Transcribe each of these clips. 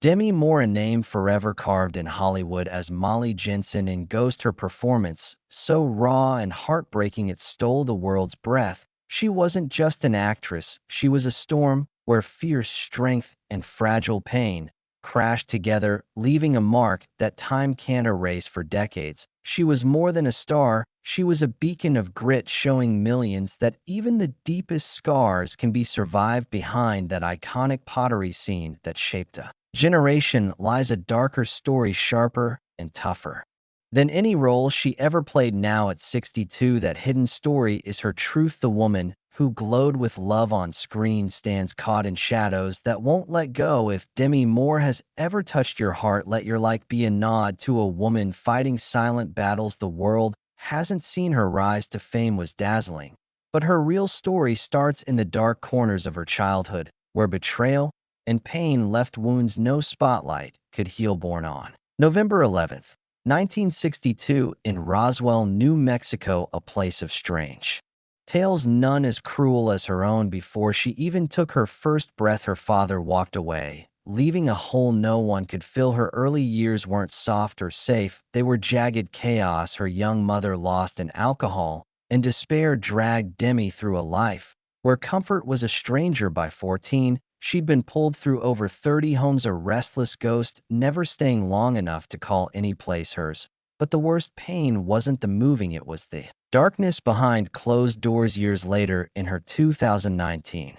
Demi Moore, a name forever carved in Hollywood as Molly Jensen in Ghost, her performance, so raw and heartbreaking it stole the world's breath. She wasn't just an actress, she was a storm where fierce strength and fragile pain crashed together, leaving a mark that time can't erase for decades. She was more than a star, she was a beacon of grit, showing millions that even the deepest scars can be survived. Behind that iconic pottery scene that shaped a generation lies a darker story, sharper and tougher than any role she ever played. Now at 62, that hidden story is her truth. The woman who glowed with love on screen stands caught in shadows that won't let go. If Demi Moore has ever touched your heart, let your like be a nod to a woman fighting silent battles. The world hasn't seen her rise to fame was dazzling, but her real story starts in the dark corners of her childhood, where betrayal and pain left wounds no spotlight could heal. Born on November 11th, 1962, in Roswell, New Mexico, a place of strange tales, none as cruel as her own. Before she even took her first breath, her father walked away, leaving a hole no one could fill. Her early years weren't soft or safe, they were jagged chaos. Her young mother, lost in alcohol and despair, dragged Demi through a life where comfort was a stranger. By 14, she'd been pulled through over 30 homes, a restless ghost, never staying long enough to call any place hers. But the worst pain wasn't the moving, it was the darkness behind closed doors. Years later, in her 2019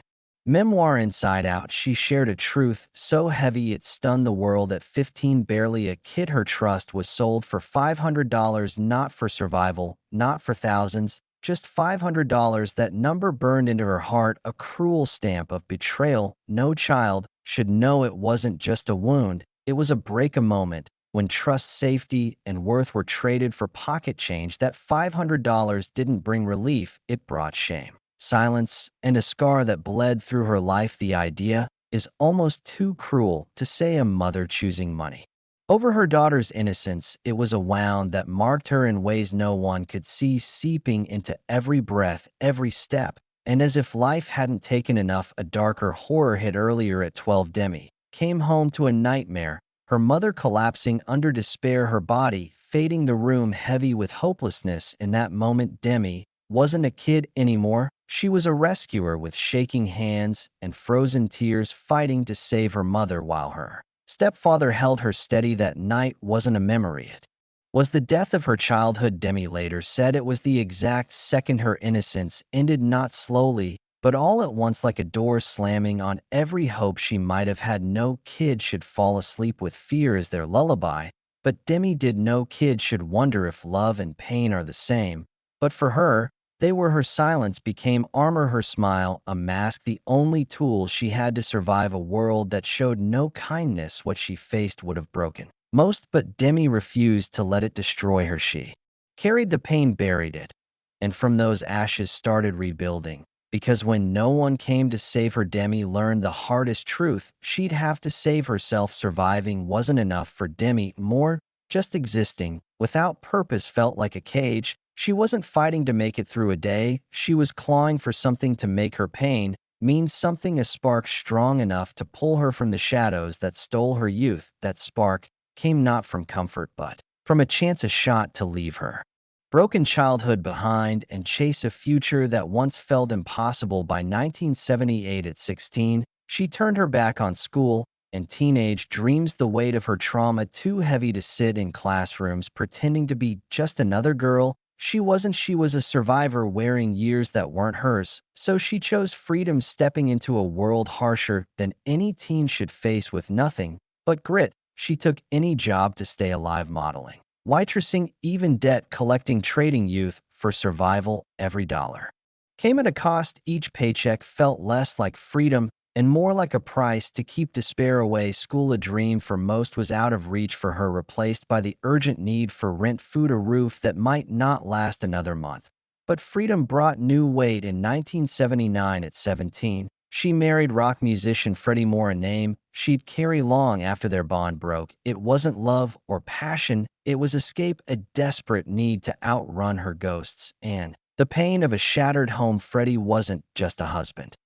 memoir Inside Out, she shared a truth so heavy it stunned the world. At 15, barely a kid, her trust was sold for $500, not for survival, not for thousands, just $500. That number burned into her heart, a cruel stamp of betrayal. No child should know. It wasn't just a wound, it was a break, a moment when trust, safety, and worth were traded for pocket change. That $500 didn't bring relief, it brought shame, silence, and a scar that bled through her life. The idea is almost too cruel to say, a mother choosing money over her daughter's innocence. It was a wound that marked her in ways no one could see, seeping into every breath, every step. And as if life hadn't taken enough, a darker horror hit. Earlier at 12, Demi came home to a nightmare, her mother collapsing under despair, her body fading, the room heavy with hopelessness. In that moment, Demi wasn't a kid anymore. She was a rescuer, with shaking hands and frozen tears, fighting to save her mother while her stepfather held her steady. That night wasn't a memory, it was the death of her childhood. Demi later said it was the exact second her innocence ended, not slowly, but all at once, like a door slamming on every hope she might have had. No kid should fall asleep with fear as their lullaby, but Demi did. No kid should wonder if love and pain are the same, but for her, they were. Her silence became armor, her smile a mask, the only tool she had to survive a world that showed no kindness. What she faced would have broken most, but Demi refused to let it destroy her. She carried the pain, buried it, and from those ashes started rebuilding. Because when no one came to save her, Demi learned the hardest truth: she'd have to save herself. Surviving wasn't enough for Demi Moore. Just existing without purpose felt like a cage. She wasn't fighting to make it through a day, she was clawing for something to make her pain mean something, a spark strong enough to pull her from the shadows that stole her youth. That spark came not from comfort, but from a chance, a shot to leave her broken childhood behind and chase a future that once felt impossible. By 1978, at 16, she turned her back on school and teenage dreams, the weight of her trauma too heavy to sit in classrooms pretending to be just another girl. She wasn't. She was a survivor wearing years that weren't hers. So she chose freedom, stepping into a world harsher than any teen should face. With nothing but grit, she took any job to stay alive, modeling, waitressing, even debt collecting, trading youth for survival. Every dollar came at a cost. Each paycheck felt less like freedom and more like a price to keep despair away. School, a dream for most, was out of reach for her, replaced by the urgent need for rent, food, a roof that might not last another month. But freedom brought new weight. In 1979, at 17, she married rock musician Freddie Moore, a name she'd carry long after their bond broke. It wasn't love or passion, it was escape, a desperate need to outrun her ghosts and the pain of a shattered home. Freddie wasn't just a husband.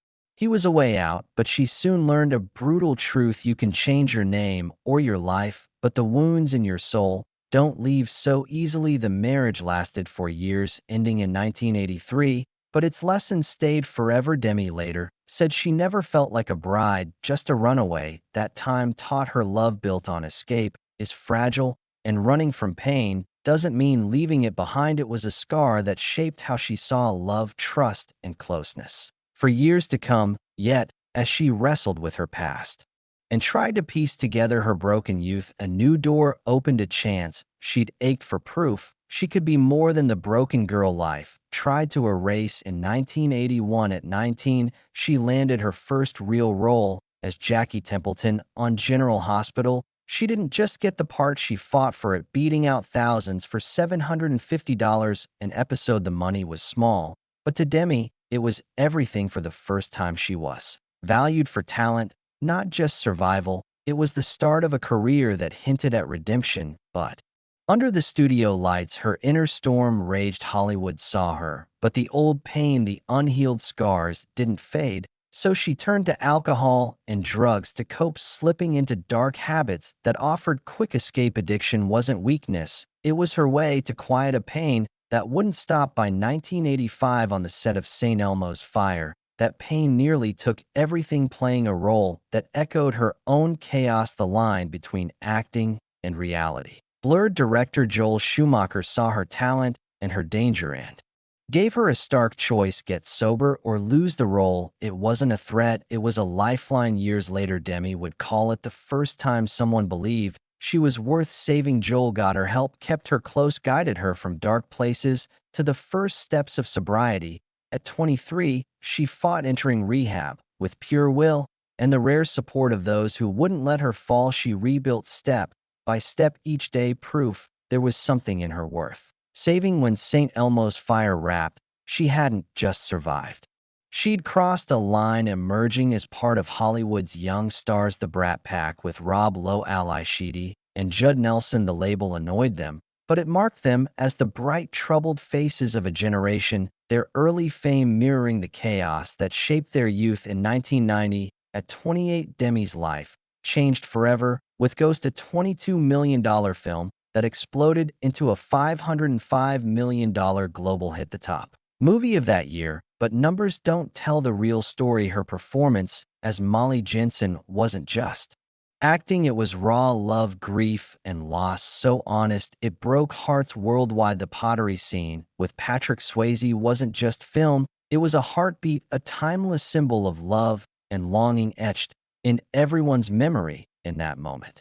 He was a way out, but she soon learned a brutal truth: you can change your name or your life, but the wounds in your soul don't leave so easily. The marriage lasted for years, ending in 1983, but its lessons stayed forever. Demi later said she never felt like a bride, just a runaway. That time taught her love built on escape is fragile, and running from pain doesn't mean leaving it behind. It was a scar that shaped how she saw love, trust, and closeness for years to come. Yet, as she wrestled with her past and tried to piece together her broken youth, a new door opened. A chance she'd ached for, proof she could be more than the broken girl life tried to erase. In 1981, at 19, she landed her first real role as Jackie Templeton on General Hospital. She didn't just get the part, she fought for it, beating out thousands for $750 an episode. The money was small, but to Demi, it was everything. For the first time, she was valued for talent, not just survival. It was the start of a career that hinted at redemption, but under the studio lights, her inner storm raged. Hollywood saw her, but the old pain, the unhealed scars, didn't fade. So she turned to alcohol and drugs to cope, slipping into dark habits that offered quick escape. Addiction wasn't weakness, it was her way to quiet a pain that wouldn't stop. By 1985, on the set of St. Elmo's Fire, that pain nearly took everything, playing a role that echoed her own chaos. The line between acting and reality blurred. Director Joel Schumacher saw her talent and her danger and gave her a stark choice: get sober or lose the role. It wasn't a threat, it was a lifeline. Years later, Demi would call it the first time someone believed she was worth saving. Joel got her help, kept her close, guided her from dark places to the first steps of sobriety. At 23, she fought entering rehab with pure will and the rare support of those who wouldn't let her fall. She rebuilt step by step each day, proof there was something in her worth saving. When St. Elmo's Fire wrapped, she hadn't just survived. She'd crossed a line, emerging as part of Hollywood's young stars. The Brat Pack with Rob Lowe, Ali Sheedy, and Judd Nelson. The label annoyed them, but it marked them as the bright, troubled faces of a generation, their early fame mirroring the chaos that shaped their youth. In 1990, at 28, Demi's life changed forever with Ghost, a $22 million film that exploded into a $505 million global hit, the top movie of that year. But numbers don't tell the real story. Her performance as Molly Jensen wasn't just acting, it was raw love, grief, and loss, so honest it broke hearts worldwide. The Pottery Scene with Patrick Swayze wasn't just film, it was a heartbeat, a timeless symbol of love and longing etched in everyone's memory in that moment.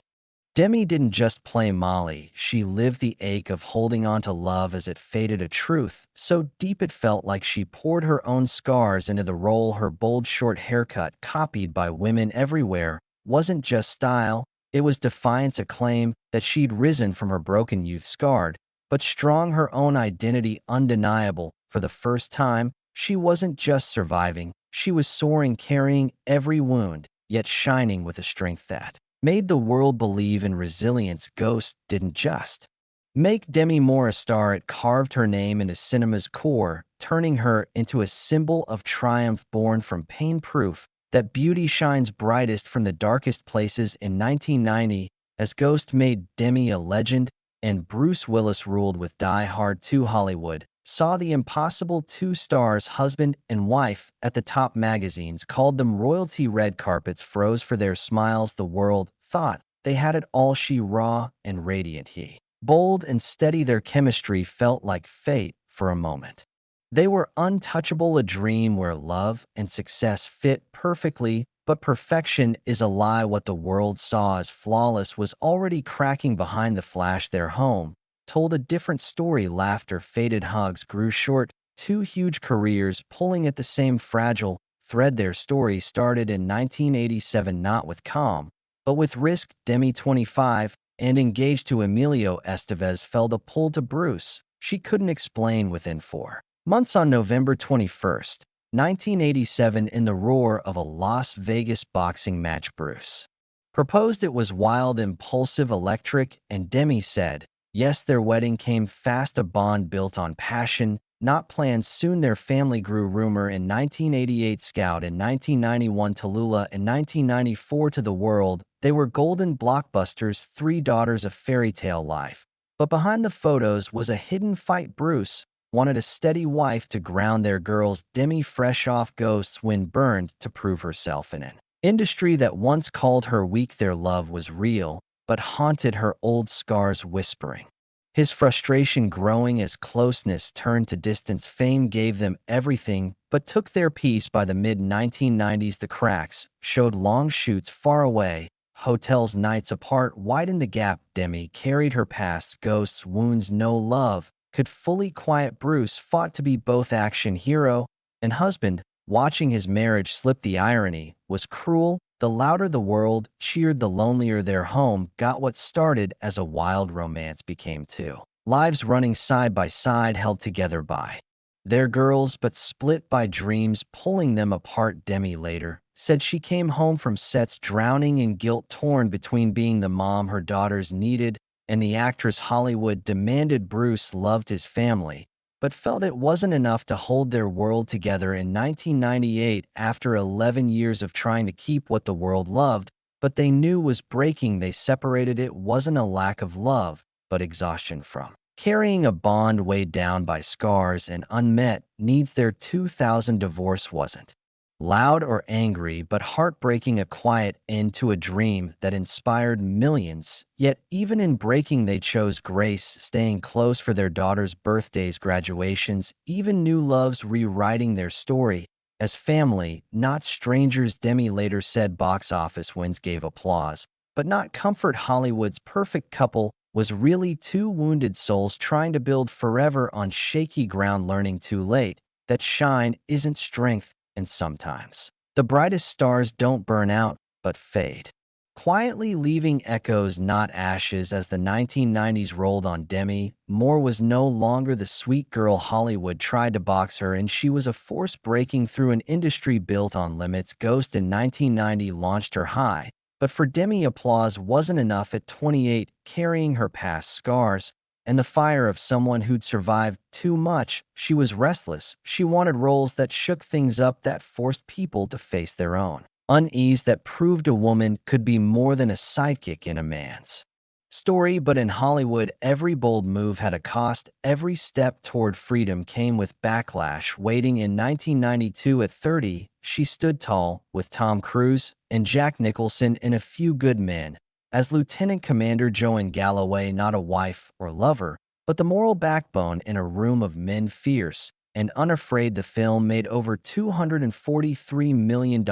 Demi didn't just play Molly, she lived the ache of holding on to love as it faded, a truth so deep it felt like she poured her own scars into the role. Her bold short haircut, copied by women everywhere, wasn't just style, it was defiance. Acclaim that she'd risen from her broken youth, scarred, but strong, her own identity undeniable. For the first time, she wasn't just surviving, she was soaring, carrying every wound, yet shining with a strength that made the world believe in resilience. Ghost didn't just make Demi Moore a star, it carved her name into cinema's core, turning her into a symbol of triumph born from pain, proof that beauty shines brightest from the darkest places. In 1990, as Ghost made Demi a legend, and Bruce Willis ruled with Die Hard 2, Hollywood saw the impossible. Two stars, husband and wife, at the top. Magazines called them royalty. Red carpets froze for their smiles. The world thought they had it all. She raw and radiant, he bold and steady. Their chemistry felt like fate for a moment. They were untouchable, a dream where love and success fit perfectly, but perfection is a lie. What the world saw as flawless was already cracking behind the flash. Their home told a different story. Laughter faded, hugs grew short, two huge careers pulling at the same fragile thread. Their story started in 1987, not with calm, but with risk. Demi, 25, and engaged to Emilio Estevez, felt a pull to Bruce she couldn't explain. Within 4 months, on November 21st, 1987, in the roar of a Las Vegas boxing match, Bruce proposed. It was wild, impulsive, electric, and Demi said yes. Their wedding came fast, a bond built on passion not planned. Soon their family grew. Rumor in 1988 Scout, in 1991 Tallulah, in 1994 To the World. They were golden blockbusters, three daughters, a fairy tale life. But behind the photos was a hidden fight. Bruce wanted a steady wife to ground their girls. Demi, fresh off Ghost's Wind Burned, to prove herself in an industry that once called her weak. Their love was real, but haunted her old scars, whispering his frustration growing as closeness turned to distance. Fame gave them everything, but took their peace. By the mid-1990s, The Cracks showed long shoots far away. Hotels nights apart widened the gap. Demi carried her past, ghosts, wounds. No love could fully quiet. Bruce fought to be both action hero and husband, watching his marriage slip. The irony was cruel. The louder the world cheered, the lonelier their home got. What started as a wild romance became two lives running side by side, held together by their girls but split by dreams pulling them apart. Demi later said she came home from sets drowning in guilt, torn between being the mom her daughters needed and the actress Hollywood demanded. Bruce loved his family, but felt it wasn't enough to hold their world together. In 1998, after 11 years of trying to keep what the world loved, but they knew was breaking, they separated. It wasn't a lack of love, but exhaustion from carrying a bond weighed down by scars and unmet needs. Their 2000 divorce wasn't loud or angry, but heartbreaking, a quiet end to a dream that inspired millions. Yet even in breaking, they chose grace, staying close for their daughters' birthdays, graduations, even new loves, rewriting their story as family, not strangers. Demi later said box office wins gave applause, but not comfort. Hollywood's perfect couple was really two wounded souls trying to build forever on shaky ground, learning too late that shine isn't strength. And sometimes the brightest stars don't burn out, but fade, quietly leaving echoes, not ashes. As the 1990s rolled on, Demi Moore was no longer the sweet girl Hollywood tried to box her in. She was a force breaking through an industry built on limits. Ghost in 1990 launched her high, but for Demi, applause wasn't enough. At 28, carrying her past scars and the fire of someone who'd survived too much, she was restless. She wanted roles that shook things up, that forced people to face their own unease, that proved a woman could be more than a sidekick in a man's story. But in Hollywood, every bold move had a cost. Every step toward freedom came with backlash waiting. In 1992, at 30, she stood tall with Tom Cruise and Jack Nicholson in A Few Good Men as Lieutenant Commander Joan Galloway, not a wife or lover, but the moral backbone in a room of men, fierce and unafraid. The film made over $243 million,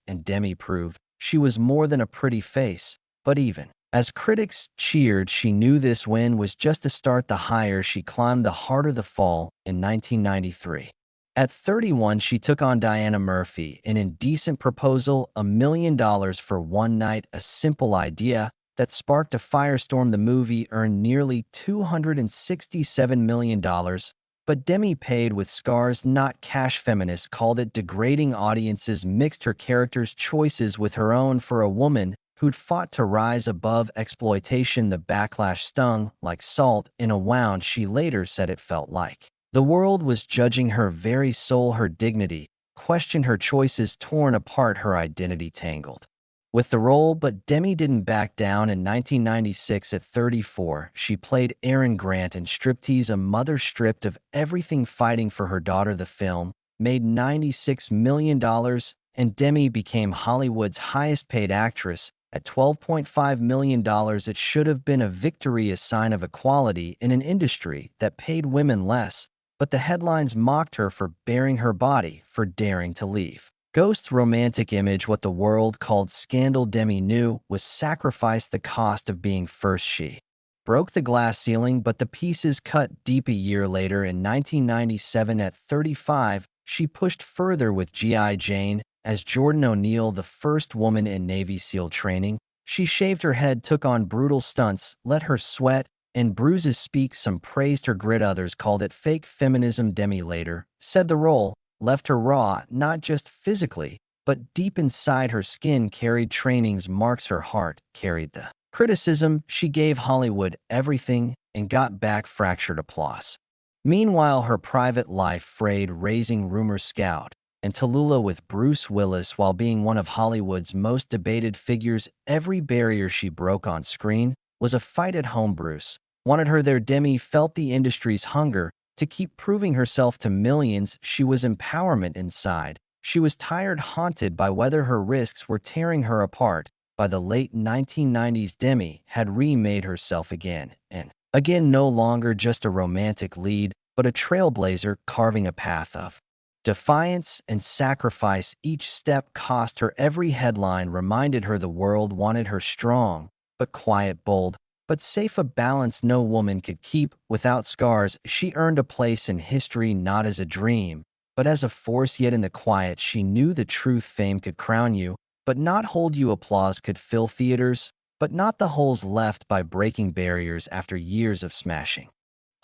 and Demi proved she was more than a pretty face. But even as critics cheered, she knew this win was just a start. The higher she climbed, the harder the fall. In 1993, at 31, she took on Diana Murphy in Indecent Proposal, $1 million for one night, a simple idea that sparked a firestorm. The movie earned nearly $267 million, but Demi paid with scars, not cash. Feminists called it degrading. Audiences mixed her character's choices with her own. For a woman who'd fought to rise above exploitation, the backlash stung like salt in a wound. She later said it felt like the world was judging her very soul, her dignity, questioned her choices, torn apart, her identity tangled with the role. But Demi didn't back down. In 1996, at 34, she played Erin Grant in Striptease, a mother stripped of everything, fighting for her daughter. The film made $96 million, and Demi became Hollywood's highest-paid actress at $12.5 million. It should have been a victory, a sign of equality in an industry that paid women less. But the headlines mocked her for baring her body, for daring to leave Ghost's romantic image, what the world called scandal. Demi knew was sacrifice, the cost of being first. She broke the glass ceiling, but the pieces cut deep. A year later, in 1997, at 35, she pushed further with G.I. Jane as Jordan O'Neill, the first woman in Navy SEAL training. She shaved her head, took on brutal stunts, let her sweat and bruises speak. Some praised her grit, others called it fake feminism. Demi later said the role left her raw, not just physically, but deep inside. Her skin carried training's marks, her heart carried the criticism. She gave Hollywood everything and got back fractured applause. Meanwhile, her private life frayed, raising rumor scout and Tallulah with Bruce Willis while being one of Hollywood's most debated figures. Every barrier she broke on screen was a fight at home. Bruce wanted her there. Demi felt the industry's hunger to keep proving herself to millions. She was empowerment inside. She was tired, haunted by whether her risks were tearing her apart. By the late 1990s, Demi had remade herself again and again, no longer just a romantic lead, but a trailblazer carving a path of defiance and sacrifice. Each step cost her. Every headline reminded her the world wanted her strong, but quiet, bold, but safe, a balance no woman could keep. Without scars, she earned a place in history, not as a dream, but as a force. Yet in the quiet, she knew the truth. Fame could crown you, but not hold you. Applause could fill theaters, but not the holes left by breaking barriers after years of smashing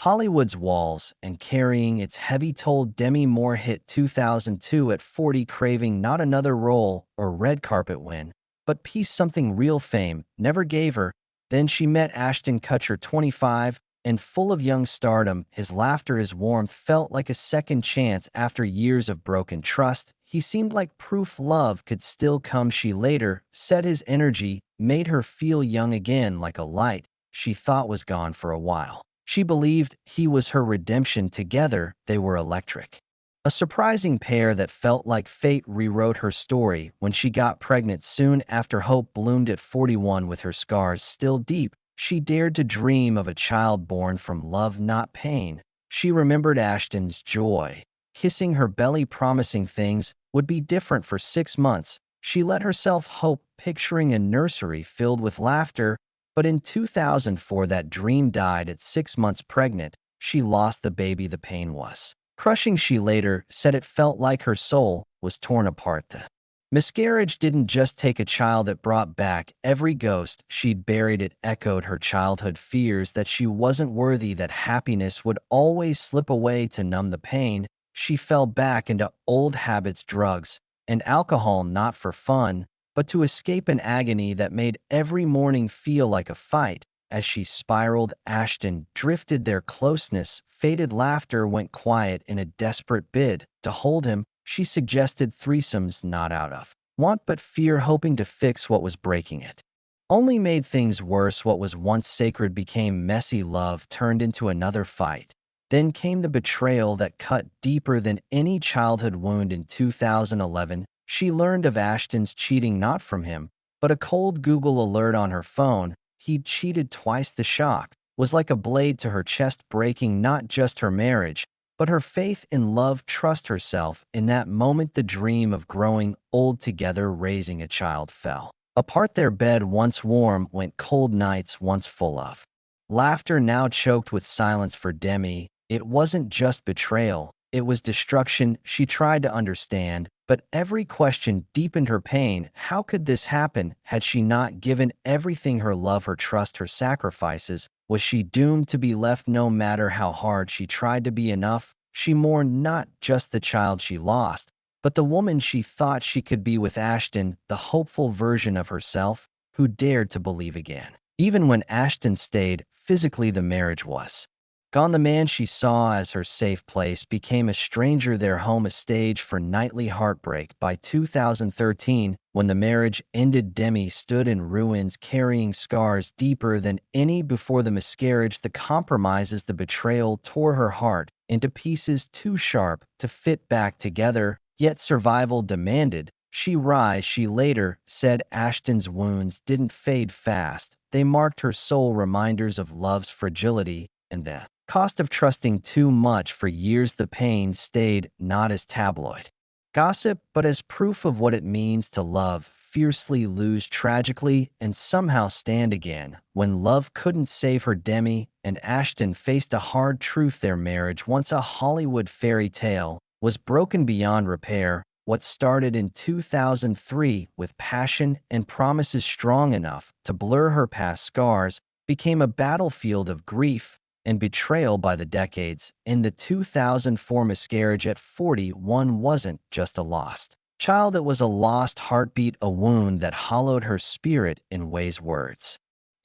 Hollywood's walls and carrying its heavy toll. Demi Moore hit 2002 at 40, craving not another role or red carpet win, but peace, something real fame never gave her. Then she met Ashton Kutcher, 25, and full of young stardom. His laughter, his warmth felt like a second chance after years of broken trust. He seemed like proof love could still come. She later said his energy made her feel young again, like a light she thought was gone for a while. She believed he was her redemption. Together, they were electric. A surprising pair that felt like fate rewrote her story when she got pregnant soon after. Hope bloomed at 41. With her scars still deep, she dared to dream of a child born from love, not pain. She remembered Ashton's joy, kissing her belly, promising things would be different. For 6 months, she let herself hope, picturing a nursery filled with laughter. But in 2004, that dream died. At 6 months pregnant, she lost the baby. The pain was crushing. She later said it felt like her soul was torn apart. The miscarriage didn't just take a child, it brought back every ghost she'd buried. It echoed her childhood fears that she wasn't worthy, that happiness would always slip away. To numb the pain, she fell back into old habits, drugs, and alcohol, not for fun, but to escape an agony that made every morning feel like a fight. As she spiraled, Ashton drifted. Their closeness faded. Laughter went quiet. In a desperate bid to hold him, she suggested threesomes, not out of want but fear, hoping to fix what was breaking. It only made things worse. What was once sacred became messy. Love turned into another fight. Then came the betrayal that cut deeper than any childhood wound. In 2011, she learned of Ashton's cheating, not from him, but a cold Google alert on her phone. He'd cheated twice. The shock was like a blade to her chest, breaking not just her marriage, but her faith in love, trust herself. In that moment, the dream of growing old together, raising a child, fell apart. Their bed, once warm, went cold. Nights once full of laughter now choked with silence. For Demi, it wasn't just betrayal, it was destruction. She tried to understand, but every question deepened her pain. How could this happen? Had she not given everything? Her love, her trust, her sacrifices. Was she doomed to be left? No matter how hard she tried to be enough, she mourned not just the child she lost, but the woman she thought she could be with. Ashton, the hopeful version of herself, who dared to believe again. Even when Ashton stayed, physically the marriage was gone. The man she saw as her safe place became a stranger. Their home a stage for nightly heartbreak. By 2013, when the marriage ended, Demi stood in ruins, carrying scars deeper than any before the miscarriage. The compromises, the betrayal tore her heart into pieces too sharp to fit back together, yet survival demanded she rise. She later said Ashton's wounds didn't fade fast. They marked her soul, reminders of love's fragility and the cost of trusting too much. For years, the pain stayed, not as tabloid gossip, but as proof of what it means to love fiercely, lose tragically, and somehow stand again. When love couldn't save her, Demi and Ashton faced a hard truth. Their marriage, once a Hollywood fairy tale, was broken beyond repair. What started in 2003 with passion and promises strong enough to blur her past scars became a battlefield of grief and betrayal. By the decades, in the 2004 miscarriage at 41 wasn't just a lost child, it was a lost heartbeat, a wound that hollowed her spirit in ways words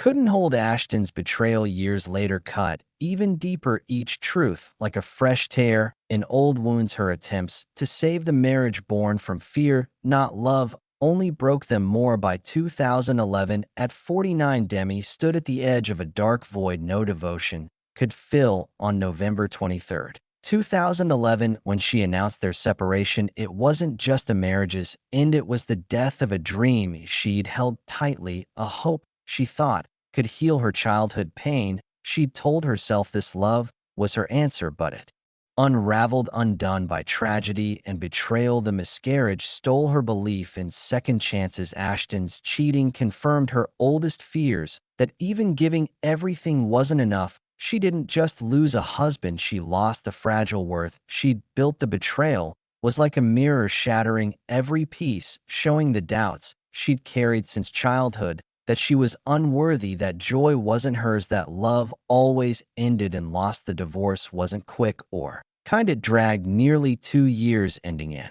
couldn't hold. Ashton's betrayal years later cut even deeper, each truth like a fresh tear in old wounds. Her attempts to save the marriage born from fear, not love, only broke them more. By 2011, at 49, Demi stood at the edge of a dark void no devotion could fill. On November 23rd, 2011, when she announced their separation, it wasn't just a marriage's end, it was the death of a dream she'd held tightly, a hope she thought could heal her childhood pain. She'd told herself this love was her answer, but it unraveled, undone by tragedy and betrayal. The miscarriage stole her belief in second chances. Ashton's cheating confirmed her oldest fears that even giving everything wasn't enough. She didn't just lose a husband, she lost the fragile worth she'd built. The betrayal was like a mirror, shattering every piece, showing the doubts she'd carried since childhood, that she was unworthy, that joy wasn't hers, that love always ended and lost. The divorce wasn't quick or kind. It dragged nearly 2 years, ending in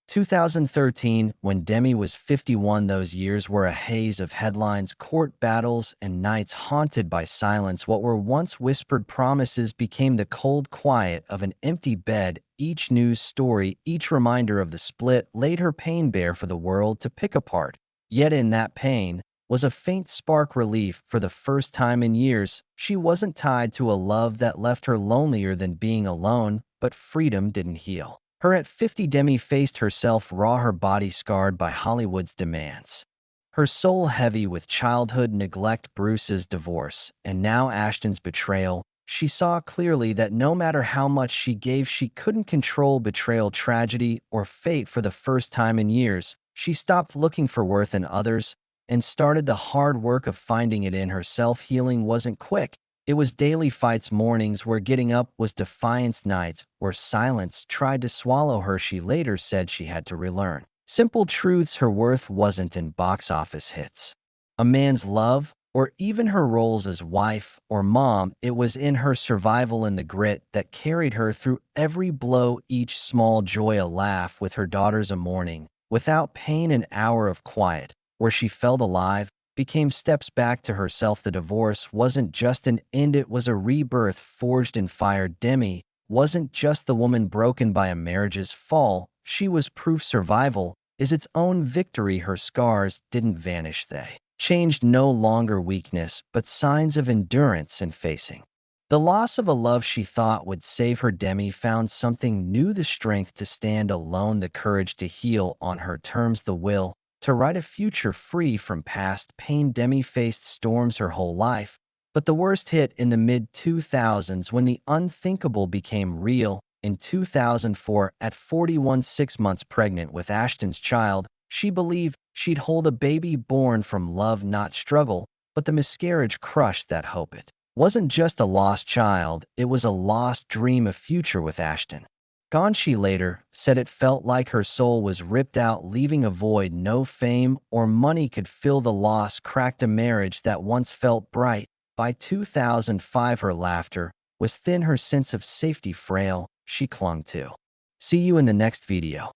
2013 when Demi was 51. Those years were a haze of headlines, court battles, and nights haunted by silence. What were once whispered promises became the cold quiet of an empty bed. Each news story, each reminder of the split, laid her pain bare for the world to pick apart. Yet in that pain was a faint spark, relief. For the first time in years, she wasn't tied to a love that left her lonelier than being alone, but freedom didn't heal her. At 50, Demi faced herself raw, her body scarred by Hollywood's demands, her soul heavy with childhood neglect, Bruce's divorce, and now Ashton's betrayal. She saw clearly that no matter how much she gave, she couldn't control betrayal, tragedy, or fate. For the first time in years, she stopped looking for worth in others and started the hard work of finding it in herself. Healing wasn't quick. It was daily fights, mornings where getting up was defiance, nights where silence tried to swallow her. She later said she had to relearn simple truths. Her worth wasn't in box office hits, a man's love, or even her roles as wife or mom. It was in her survival and the grit that carried her through every blow. Each small joy, a laugh with her daughters, a morning without pain, an hour of quiet where she felt alive, became steps back to herself. The divorce wasn't just an end, it was a rebirth forged in fire. Demi wasn't just the woman broken by a marriage's fall. She was proof survival is its own victory. Her scars didn't vanish, they changed. No longer weakness, but signs of endurance and facing the loss of a love she thought would save her. Demi found something new, the strength to stand alone, the courage to heal on her terms, the will to write a future free from past pain. Demi faced storms her whole life, but the worst hit in the mid-2000s when the unthinkable became real. In 2004, at 41, 6 months pregnant with Ashton's child, she believed she'd hold a baby born from love, not struggle, but the miscarriage crushed that hope. It wasn't just a lost child, it was a lost dream, a future with Ashton gone. She later said it felt like her soul was ripped out, leaving a void no fame or money could fill. The loss cracked a marriage that once felt bright. By 2005, her laughter was thin, her sense of safety frail. She clung to. See you in the next video.